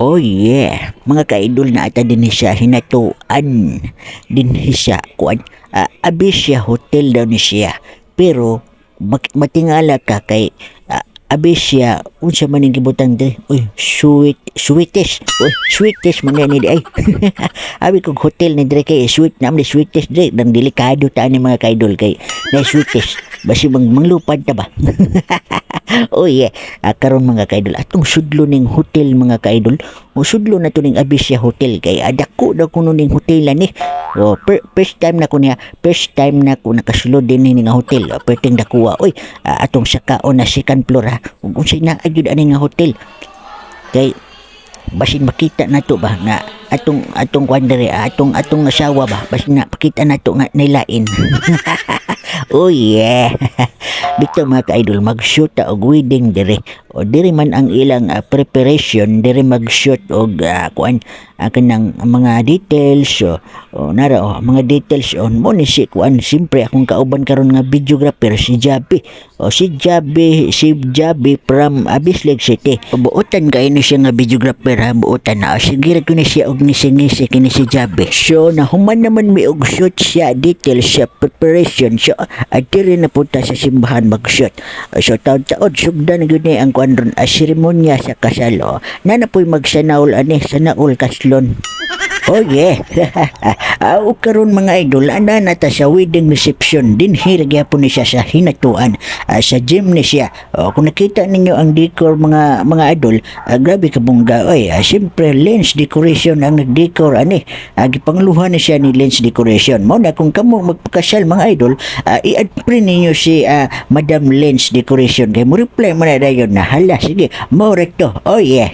Oh yeah, mga ka-idol na ata din siya hinatuan din siya kuan Abisya Hotel daw ni siya. Pero matingala ka kay Abisya unsa man ning gibutang di. Uy, sweetest man ni di ay. Abi kog hotel ni dire kay sweet na amli sweetest dire dan delikado ta ni mga ka-idol kay na sweetest basi manglupad ta ba. Oh yeah, karon mga ka-idol atong sudlo ning hotel mga ka-idol. O sudlo na to ning Abisya Hotel kay adako daw kuno ning hotelan ni. O first time na ko niya, first time na ko nakasulod din ni nga hotel. O perting dakuha. Oy, atong sakaon na second floor ha. Ug unsay na agyud ani nga hotel. Kay basin makita na to ba na atong kwandere atong asawa ba basin na pakita na to nga nilain. Oh yeah. Bito mga ka-idol mag-shoot og wedding dire. O dire man ang ilang preparation, dire mag-shoot og kuan kanang mga details nara mga details on mo ni si kuan simpre akong kauban karon nga videographer si Jabi. Si Jabi from Abislig City. Buotan kay ni siya nga videographer ha, buotan na. Sige ra ko ni siya og ngisi-ngisi kini si Jabi. So nahuman naman mi og shoot siya details siya preparation. So dire na punta sa simbahan mag-shoot. So taon-taon sugda na gyud ni ang kuan ron seremonya sa kasal. Na po'y magsanaol ani sanaol kaslon. Oh yeah. Karon mga idol ana na ta sa wedding reception din hiragyapo ni siya sa hinatuan sa gym ni siya. Kung nakita ninyo ang decor mga idol, grabe ka bungga oy. Siyempre lens decoration ang nag-decor ani. Gipangluhan ni siya ni lens decoration. Mao na kung kamo magpakasal mga idol, i-add pre ninyo si Madam Lens Decoration kay mo reply man na dayon na hala sige mo rekto. Oh yeah.